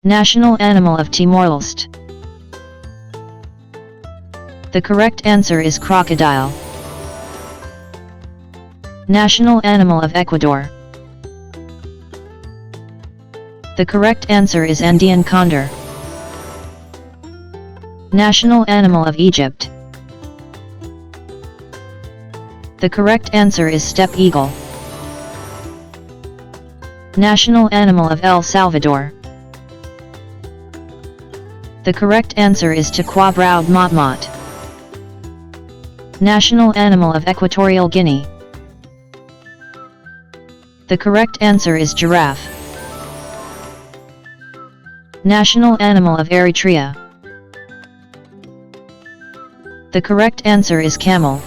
National animal of Timor-Leste. The correct answer is crocodile. National animal of Ecuador. The correct answer is Andean condor. National animal of Egypt. The correct answer is steppe eagle. National animal of El Salvador. The correct answer is Taquabrao Motmot. National animal of Equatorial Guinea. The correct answer is giraffe. National animal of Eritrea. The correct answer is camel.